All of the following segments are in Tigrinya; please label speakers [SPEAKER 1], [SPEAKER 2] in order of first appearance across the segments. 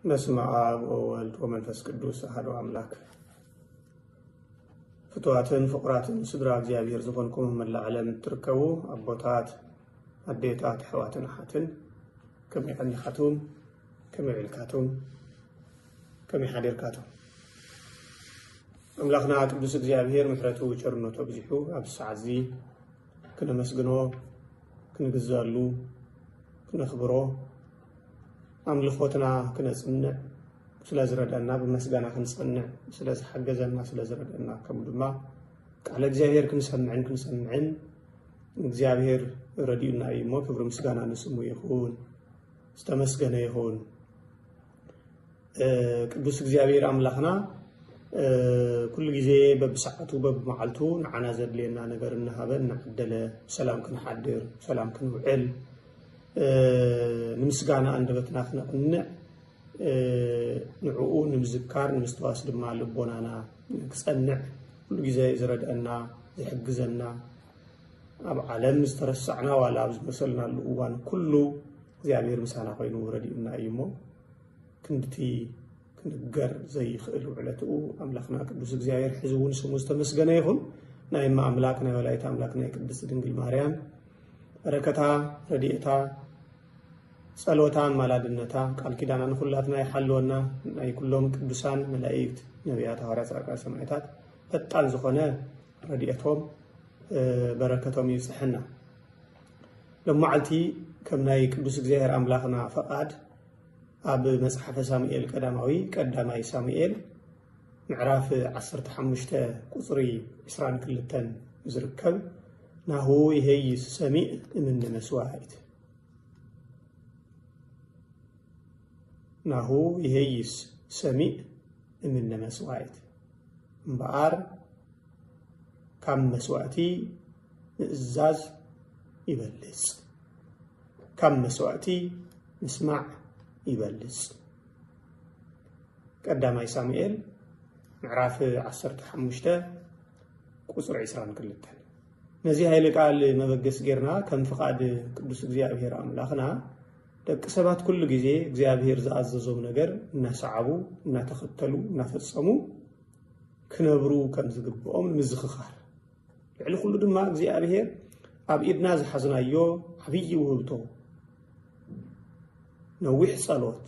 [SPEAKER 1] በስመ አብ ወወልድ ወመንፈስ ቅዱስ አሐዱ አምላክ። ፍቱዋትን ፍቁራትን ስድራ እግዚአብሔር ዝኾንኩም መላእ ዓለም ትርከቡ አቦታት አዴታት ሕዋትን ሓትን ከመይ ቀኒኻቱም ከመይ ዕልካቱም ከመይ ሓዲርካቱም አምላኽና ቅዱስ እግዚአብሔር ምሕረቱ ቸርነቱ በዚሑ ኣብ ሰዓት እዚ ክነመስግኖ ክንግዛሉ ክነኽብሮ አምልኾትና ክነጽንዕ ስለዝረዳና በመስጋና ክንጸንዕ ስለዝሐገዘና ስለዝረዳና ከም ድማ ቃል እግዚአብሔር ክንሰምዕን እግዚአብሔር ረዲኡና እሞ ክብሪ ምስጋና ንስሙ ይኹን ዝተመስገነ ይኹን። ቅዱስ እግዚአብሔር አምላኽና ኩሉ ጊዜ በብሰዓቱ በብመዓልቱ ንዓና ዘድልየና ነገር እናሃበ እናዓደለ ሰላም ክንሓድር ሰላም ክንውዕል ንምስጋና አንደበትና ክነቅንዕ ንዕኡ ንምዝካር ንምስተዋስ ድማ ልቦናና ክጸንዕ ኩሉ ጊዜ ዝረድአና ዝሕግዘና ኣብ ዓለም ዝተረሳዕና ዋላ ኣብ ዝመሰልናሉ እዋን ኩሉ እግዚአብሔር ምሳና ኮይኑ ረዲኡና እዩ እሞ ክንድቲ ክንገር ዘይኽእል ውዕለትኡ አምላኽና ቅዱስ እግዚአብሔር ሕዚ እውን ስሙ ዝተመስገነ ይኹን። ናይ እማ አምላክ ናይ ወላዲት አምላክ ናይ ቅድስት ድንግል ማርያም በረከታ ረድኤታ ጸሎታ ማላድነታ ቃል ኪዳና ንኹላትና ይሓልወና ናይ ኩሎም ቅዱሳን መላእክት ነቢያት ሐዋርያት ጻድቃን ሰማዕታት ፈጣን ዝኾነ ረድኤቶም በረከቶም ይጽሕና። ለማዓልቲ ከም ናይ ቅዱስ እግዚአብሔር አምላኽና ፈቃድ ኣብ መጽሐፈ ሳሙኤል ቀዳማይ ሳሙኤል ምዕራፍ 15 ቁጽሪ 22 ዝርከብ ናሁ ይሄይስ ሰሚዕ እምነ መስዋዕት ናሁ ይሄይስ ሰሚዕ እምነ መስዋዕት እምበኣር ካብ መስዋዕቲ ምእዛዝ ይበልጽ ካብ መስዋዕቲ ምስማዕ ይበልጽ። ቀዳማይ ሳሙኤል ምዕራፍ 15 ቁጽሪ 22 ነዚ ኃይለ ቃል መበገስ ጌርና ከም ፍቃድ ቅዱስ እግዚአብሔር አምላኽና ደቂ ሰባት ኩሉ ጊዜ እግዚአብሔር ዝኣዘዞም ነገር እናሰዓቡ እናተኸተሉ እናፈጸሙ ክነብሩ ከም ዝግብኦም ንምዝኽኻር ልዕሊ ኩሉ ድማ እግዚአብሔር ኣብ ኢድና ዝሓዝናዮ ዓብይ ውህብቶ ነዊሕ ጸሎት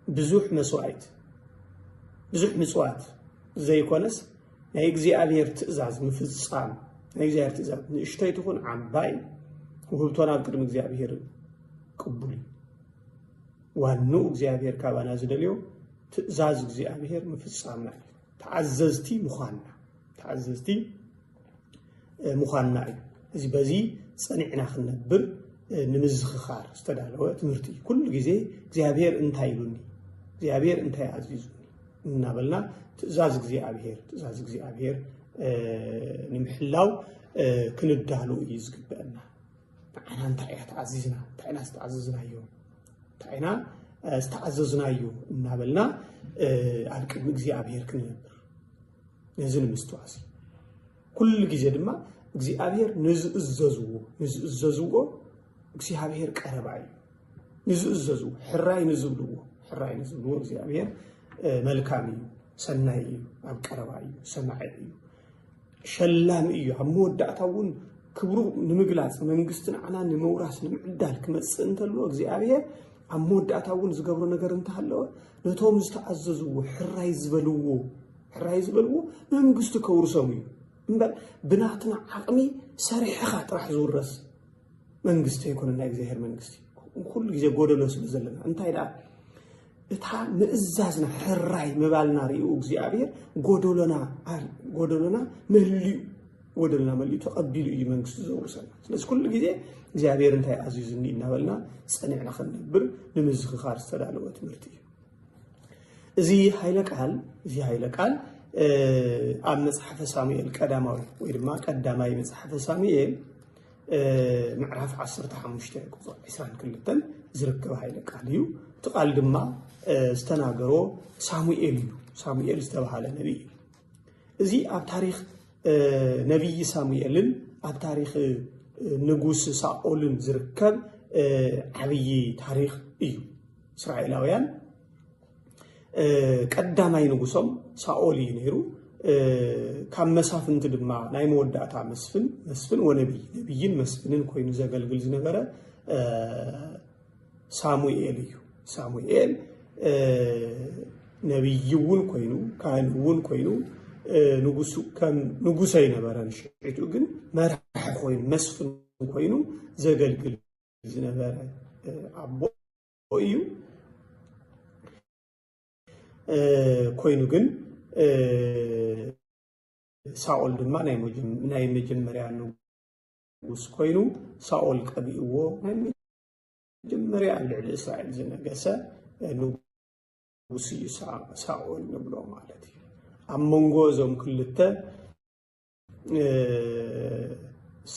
[SPEAKER 1] ብዙሕ መስዋዕት ብዙሕ ምጽዋት ዘይኮነስ ናይ እግዚአብሔር ትእዛዝ ምፍጻም ናይ እግዚአብሔር ትእዛዝ ንእሽተይ ትኹን ዓባይ ውህብቶና ኣብ ቅድሚ እግዚአብሔር ቅቡል ዋናው እግዚአብሔር ካባና ዝደልዮ ትእዛዝ እግዚአብሔር ምፍጻምና ተዓዘዝቲ ሙኻና እዚ በዚ ጸኒዕና ክነብር ንምዝኽኻር ዝተዳለወ ትምህርቲ ኩሉ ጊዜ እግዚአብሔር እንታይ ይሉኒ እግዚአብሔር እንታይ አዚዙኒ እናበልና ትእዛዝ እግዚአብሔር ንምሕላው ክንዳሉ እዩ ዝግበአና። ንዓና እንታይ እያ ተዓዚዝና እንታይና ዝተዓዘዝናዮ እናበልና ኣብ ቅድሚ እግዚአብሔር ክንነብር ነዚ ንምስትዋስ ኩሉ ጊዜ ድማ እግዚአብሔር ንዝእዘዝዎ እግዚአብሔር ቀረባ እዩ ንዝእዘዝዎ ሕራይ ንዝብልዎ እግዚአብሔር መልካም እዩ ሰናይ እዩ ኣብ ቀረባ እዩ ሰማዒ እዩ ሸላም እዩ ኣብ መወዳእታ እውን ክብሩ ንምግላጽ መንግስትን ዓና ንምውራስ ንምዕዳል ክመጽእ እንተልዎ እግዚአብሔር ኣብ መወዳእታ እውን ዝገብሮ ነገር እንተሃለወ ነቶም ዝተኣዘዝዎ ሕራይ ዝበልዎ መንግስቱ ከውርሶም እዩ እምበር ብናትና ዓቕሚ ሰሪሕኻ ጥራሕ ዝውረስ መንግስቲ ኣይኮነን ናይ እግዚአብሔር መንግስቲ ኩሉ ጊዜ ጎደሎ ስለ ዘለና እንታይ ደኣ እታ ምእዛዝና ሕራይ ምባልና ርኢኡ እግዚአብሔር ጎደሎና መሊኡ ተቐቢሉ እዩ መንግስቱ ዘውርሰና። ስለዚ ኩሉ ጊዜ እግዚአብሔር እንታይ ኣዚዙኒ እናበልና ጸኒዕና ክንነብር ንምዝኽኻር ዝተዳለወ ትምህርቲ እዩ። እዚ ኃይለ ቃል ኣብ መጽሐፈ ሳሙኤል ቀዳማይ መጽሐፈ ሳሙኤል ምዕራፍ 15 ቁጽሪ 22 ዝርከብ ኃይለ ቃል እዩ። እቲ ቃል ድማ ዝተናገሮ ሳሙኤል ዝተባሃለ ነቢይ እዩ። እዚ ኣብ ታሪኽ ነቢይ ሳሙኤልን ኣብ ታሪኽ ንጉስ ሳኦልን ዝርከብ ዓብይ ታሪኽ እዩ። እስራኤላውያን ቀዳማይ ንጉሶም ሳኦል ነይሩ ካብ መሳፍንት ድማ ናይ መወዳእታ መስፍን ወነቢይን መስፍንን ኮይኑ ዘገልግል ዝነበረ ሳሙኤል እዩ ሳሙኤል ነቢይውን ኮይኑ ካህንውን ኮይኑ ንጉሰይ ነበረን ሽዒቱ ግን መራሒ ኮይኑ መስፍን ኮይኑ ዘገልግል ዝነበረ አቦ እዩ ኮይኑ ግን ሳኦል ድማ ናይ መጀመርያ ንጉስ ኮይኑ ሳኦል ቀቢእዎ ናይ መጀመርያ ልዕሊ እስራኤል ዝነገሰ ንጉስ ሳኦል ንብሎ ማለት እዩ ኣብ መንጎ እዞም ክልተ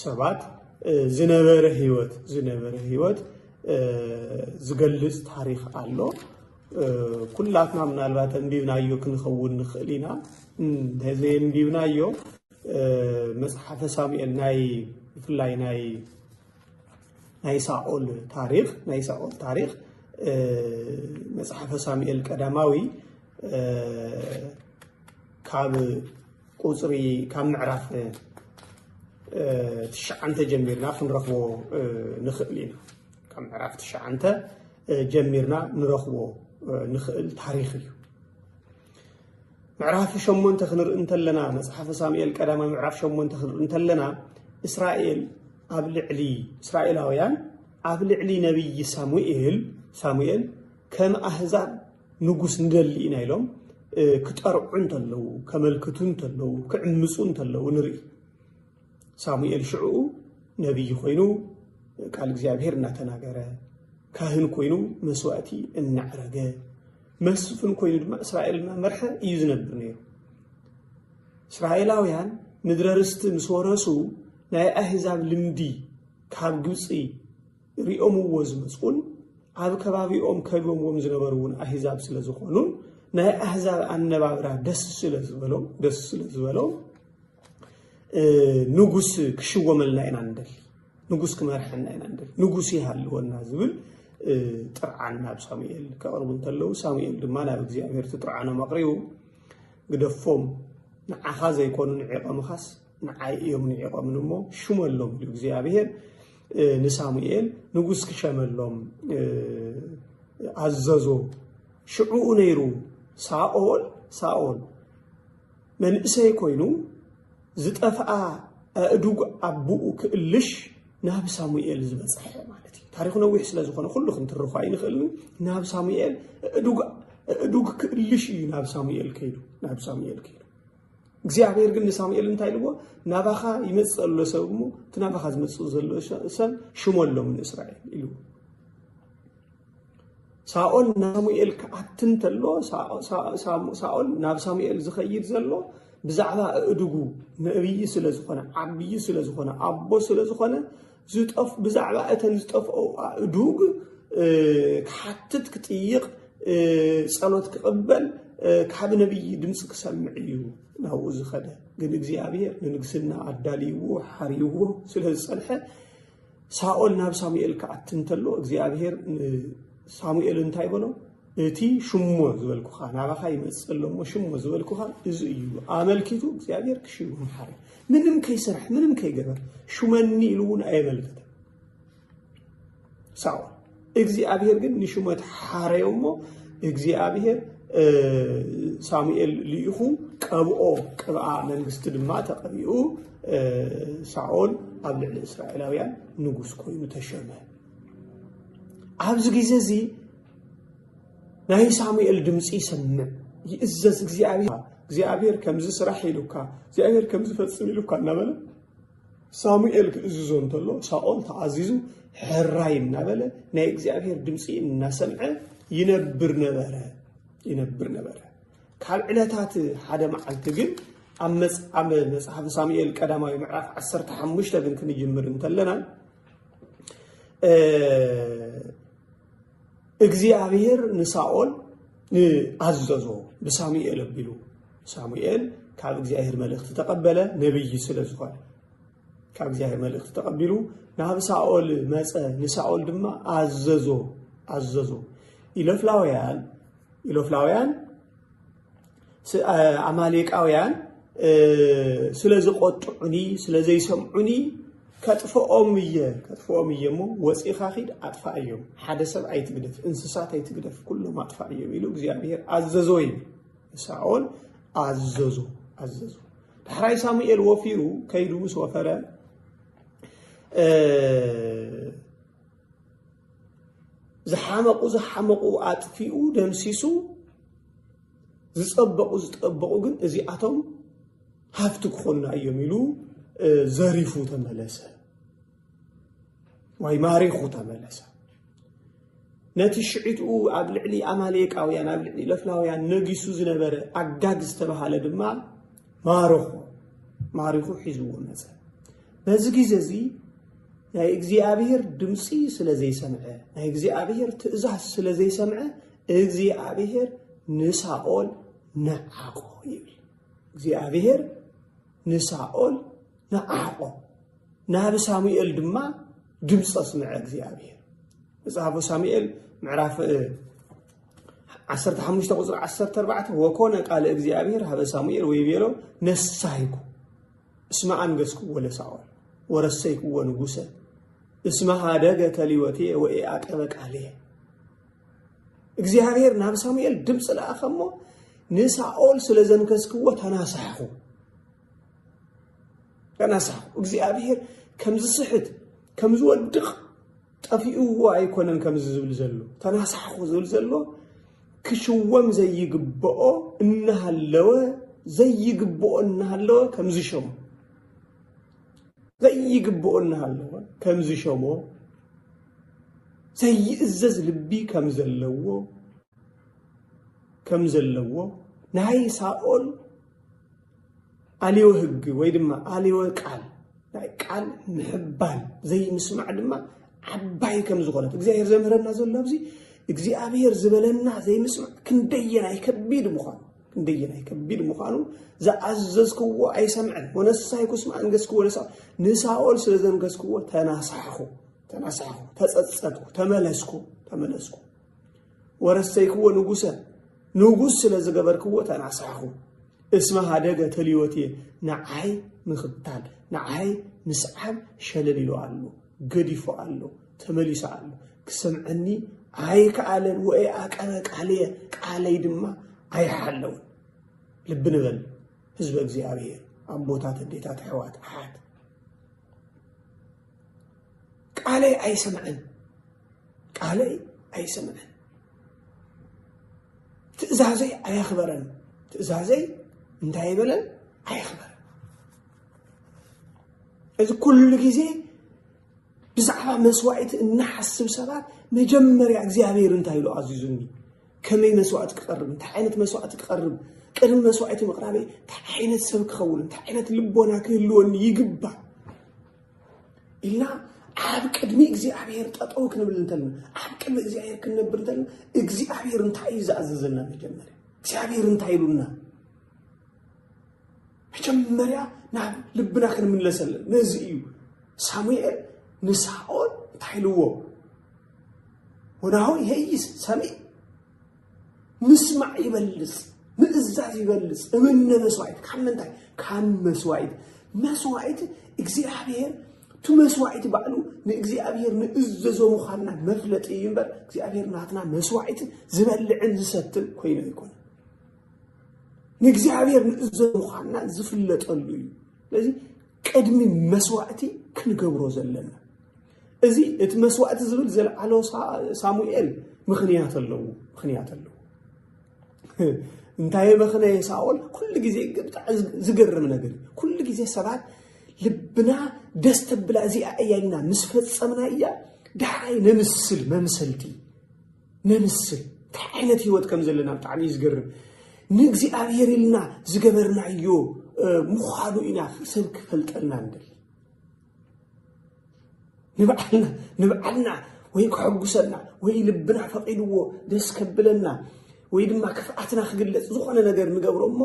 [SPEAKER 1] ሰባት ዝነበረ ህይወት ዝገልጽ ታሪክ ኣሎ ኩላትና ምናልባት እንዲብናዮ ክንኸውን ንኽእል ኢና እንደዚህ እንዲብናዮ መጽሐፈ ሳሙኤል ብፍላይ ናይ ሳኦል ታሪክ መጽሐፈ ሳሙኤል ቀዳማዊ ካብ ቁጽሪ ካብ ምዕራፍ ትሽዓንተ ጀሚርና ክንረኽቦ ንኽእል ኢና ካብ ምዕራፍ ትሽዓንተ ጀሚርና ንረኽቦ ንኽእል ታሪክ እዩ ምዕራፍ 8 ክንርኢ እንተለና መጽሐፈ ሳሙኤል ቀዳማዊ ምዕራፍ 8 ክንርኢ እንተለና እስራኤላውያን ኣብ ልዕሊ ነቢይ ሳሙኤል ከም ኣህዛብ ንጉስ ንደሊ ኢና ኢሎም ክጠርዑ እንተለዉ ከመልክቱ እንተለዉ ክዕምፁ እንተለዉ ንርኢ ሳሙኤል ሽዑ ነቢይ ኮይኑ ቃል እግዚአብሔር እናተናገረ ካህን ኮይኑ መስዋዕቲ እናዕረገ መስፍን ኮይኑ ድማ እስራኤል መርሐ እዩ ዝነብር ነይሩ እስራኤላውያን ምድረ ርስቲ ምስ ወረሱ ናይ ኣህዛብ ልምዲ ካብ ግብፂ ሪኦምዎ ዝመፁን ኣብ ከባቢኦም ከድቦምዎም ዝነበሩን ኣህዛብ ስለ ዝኾኑን ናይ ኣህዛብ ኣነባብራ ደስ ስለ ዝበሎም ንጉስ ክሽወመልና ኢና እንደሊ ንጉስ ክመርሐና ኢና እንደሊ ንጉስ ይሃልወና ዝብል ጥርዓን ናብ ሳሙኤል ከቅርቡ እንተለዉ ሳሙኤል ድማ ናብ እግዚአብሔር ጥርዓኖም ኣቅሪቡ ግደፎም ንዓኻ ዘይኮኑ ንዒቆምኻስ ንዓይ እዮም ንዒቆምን እሞ ሽመሎም ኢሉ እግዚአብሔር ንሳሙኤል ንጉስ ክሸመሎም ኣዘዞ ሽዑኡ ነይሩ ሳኦል መንእሰይ ኮይኑ ዝጠፍኣ ኣእዱግ ኣቡኡ ክእልሽ ናብ ሳሙኤል ዝበፅሐ ማለት እዩ ታሪክ ነዊሕ ስለ ዝኾነ ኩሉ ክንትርኹ ኣይንኽእልን ናብ ሳሙኤል ኣእዱግ ክእልሽ እዩ ናብ ሳሙኤል ከይዱ እግዚአብሔር ግን ንሳሙኤል እንታይ ኢልዎ ናባኻ ይመጽእ ዘሎ ሰብ እሞ እቲ ናባኻ ዝመጽእ ዘሎ ሰብ ሽመሎም ንእስራኤል ኢልዎ ሳኦል ናሙኤል ከኣትን ተሎ ሳኦል ናብ ሳሙኤል ዝኸይድ ዘሎ ብዛዕባ ኣእዱጉ ነቢይ ስለ ዝኾነ ዓብይ ስለ ዝኾነ ኣቦ ስለ ዝኾነ ዝጠፍ ብዛዕባ እተን ዝጠፍኦ ኣእዱግ ክሓትት ክጥይቕ ጸሎት ክቕበል ካብ ነቢይ ድምፂ ክሰምዕ እዩ ናብኡ ዝኸደ ግን እግዚአብሔር ንንግስና ኣዳልይዎ ሓርይዎ ስለ ዝጸንሐ ሳኦል ናብ ሳሙኤል ከኣትን ተሎ እግዚአብሔር ሳሙኤል እንታይ በሎ እቲ ሽሞ ዝበልኩኻ ናባኻ ይመጽእ ኣሎ እሞ ሽሞ ዝበልኩኻ እዚ እዩ ኣመልኪቱ እግዚአብሔር ክሽውም ሓረ ምንም ከይስራሕ ምንም ከይገበር ሽመኒ ኢሉ እውን ኣየመልክተ ሳኦል እግዚአብሔር ግን ንሽመት ሓረዮ እሞ እግዚአብሔር ሳሙኤል ልኢኹ ቀብኦ ቅብኣ መንግስቲ ድማ ተቐቢኡ ሳኦል ኣብ ልዕሊ እስራኤላውያን ንጉስ ኮይኑ ተሸመ ኣብዚ ግዜ እዚ ናይ ሳሙኤል ድምፂ ይሰምዕ ይእዘዝ እግዚአብሔር ከምዚ ስራሕ ኢሉካ እግዚአብሔር ከምዚ ፈጽም ኢሉካ እናበለ ሳሙኤል ክእዝዞ እንተሎ ሳኦል ተኣዚዙ ሕራይ እናበለ ናይ እግዚአብሔር ድምፂ እናሰምዐ ይነብር ነበረ ካብ ዕለታት ሓደ መዓልቲ ግን ኣብ መጽሓፍ ሳሙኤል ቀዳማዊ ምዕራፍ 15 ግን ክንጅምር እንተለና እግዚአብሔር ንሳኦል ኣዘዞ ብሳሙኤል ኣቢሉ ሳሙኤል ካብ እግዚአብሔር መልእኽቲ ተቀበለ ነብይ ስለ ዝኾነ ካብ እግዚአብሔር መልእኽቲ ተቀቢሉ ናብ ሳኦል መፀ ንሳኦል ድማ ኣዘዞ ኢሎፍላውያን አማሌቃውያን ስለዚህ ቆጥዑኒ ስለዚህ ሰምዑኒ ከጥፎኦም እየሞ ወፂኻ ኺድ አጥፋ እዮም ሓደ ሰብ ኣይትግደፍ እንስሳት ኣይትግደፍ ኩሎም አጥፋ እዮም ኢሉ እግዚአብሔር አዘዞ ሳኦል አዘዞ ዳሕራይ ሳሙኤል ወፊሩ ከይዱ ምስ ወፈረ ዝሓመቁ አጥፊኡ ደምሲሱ ዝጠበቁ ግን እዚኣቶም ሃፍቲ ክኾኑና እዮም ኢሉ ዘሪፉ ተመለሰ ወይ ማሪኹ ተመለሰ ነቲ ሽዒትኡ ኣብ ልዕሊ አማሌቃውያን ኣብ ልዕሊ ኢሎፍላውያን ነጊሱ ዝነበረ ኣጋግ ዝተባሃለ ድማ ማሪኹ ሒዝዎ መፀ በዚ ግዜ እዚ ናይ እግዚአብሔር ድምፂ ስለዘይሰምዐ ናይ እግዚአብሔር ትእዛዝ ስለዘይሰምዐ እግዚአብሔር ንሳኦል ነዓቆ ይብል እግዚአብሔር ንሳኦል ነዓቆ ናብ ሳሙኤል ድማ ድምፀ ስምዐ እግዚአብሔር መጽሐፈ ሳሙኤል ምዕራፍ 15 ቁጥር 14 ወኮነ ቃል እግዚአብሔር ሀበ ሳሙኤል ወይቤሎ ነሳይኩ እስመ አንገስኩ ወለሳኦል ወረሰይኩ ወንጉሰ እስመ ሃደገ ተሊወቴ ወኢአቀበ ቃልየ እግዚአብሔር ናብ ሳሙኤል ድምፅ ለአኸሞ ንሳኦል ስለዘንከስክዎ ተናሳሑ እግዚአብሔር ከምዝ ስሕት ከምዝ ወድቕ ጠፊኡዎ ኣይኮነን ከምዝ ዝብል ዘሎ ተናሳሑ ዝብል ዘሎ ክሽወም ዘይግብኦ እናሃለወ ከምዝ ሸሞ ዘይግብኦ እናሃለወ ከምዝ ሸሞ ዘይእዘዝ ልቢ ከምዘለዎ ናይ ሳኦል አሊዮ ህግ ወይ ድማ አሊዮ ቃል ናይ ቃል ምሕባል ዘይምስማዕ ድማ ዓባይ ከም ዝኾነት እግዚአብሔር ዘምህረና ዘሎ ኣብዚ እግዚአብሔር ዝበለና ዘይምስማዕ ክንደየናይ ከቢድ ምዃኑ ዝኣዘዝክዎ ኣይሰምዐን ወነሳይኩ እስመ አንገስክዎ ንሳኦል ስለዘንገስክዎ ተናሳሕኹ ተጸጸትኩ ተመለስኩ ወረሰይክዎ ንጉስ ስለዝገበርክዎ ተናሳሕኹ እስመ ሃደገ ተሊወቴ ንዓይ ምኽታል ንዓይ ምስዓብ ሸለል ኢሉ ኣሎ ገዲፎ ኣሎ ተመሊሱ ኣሎ ክሰምዐኒ ኣይከኣለን ወኢአቀበ ቃለይ ድማ ኣይሓለውን ልቢ ንበል ህዝበ እግዚአብሔር ኣቦታት እንዴታት ኣሕዋት ኣሓት ቃለይ ኣይሰምዐን ትእዛዘይ ኣያኽበረን ትእዛዘይ እንታይ ይበለን ኣይኽበረን እዚ ኩሉ ግዜ ብዛዕባ መስዋዕት እናሓስብ ሰባት መጀመርያ እግዚአብሔር እንታይ ኢሉ ኣዚዙኒ ከመይ መስዋዕት ክቐርብ እንታይ ዓይነት መስዋዕት ክቐርብ ቅድሚ መስዋዕት ምቕራበይ እንታይ ዓይነት ሰብ ክኸውን እንታይ ዓይነት ልቦና ክህልወኒ ይግባእ ኢልና ኣብ ቅድሚ እግዚአብሔር ጠጠው ክንብል እንተልና ኣብ ቅድሚ እግዚአብሔር ክንነብር እንተልና እግዚአብሔር እንታይ እዩ ዝኣዘዘና መጀመርያ እግዚአብሔር እንታይ ኢሉና መጀመርያ ናብ ልብና ክንምለሰለን ነዚ እዩ ሳሙኤል ንሳኦል እንታይ ኢልዎ ወናሁ ይሄይስ ሰሚዕ ምስማዕ ይበልጽ ምእዛዝ ይበልጽ እምነ መስዋዕት ካብ ምንታይ ካብ መስዋዕት እግዚአብሔር ቱ መስዋዕት ባዕሉ ንእግዚአብሔር ንእዘዞ ምዃንና መፍለጢ እዩ እምበር እግዚአብሔር ናትና መስዋዕት ዝበልዕን ዝሰትን ኮይኑ ይኮነ ንእግዚአብሔር ንእዘዞ ምዃንና ዝፍለጠሉ እዩ ስለዚ ቅድሚ መስዋዕቲ ክንገብሮ ዘለና እዚ እቲ መስዋዕቲ ዝብል ዘለዓሎ ሳሙኤል ምኽንያት ኣለዎ እንታይ ምኽንያት ሳኦል ኩሉ ግዜ ዝገርም ነገር ኩሉ ግዜ ሰባት ልብና ደስ ተብላ እዚኣ እያልና ምስ ፈጸምና እያ ዳሕራይ መምሰልቲ እንታይ ዓይነት ህይወት ከም ዘለና ብጣዕሚ ዝገርም ንእግዚአብሔር ኢልና ዝገበርናዮ ምዃኑ ኢና ሰብ ክፈልጠልና እንደል ንባዕልና ወይ ክሕጉሰና ወይ ልብና ፈቂድዎ ደስ ከብለና ወይ ድማ ክፍኣትና ክግለጽ ዝኾነ ነገር ንገብሮ እሞ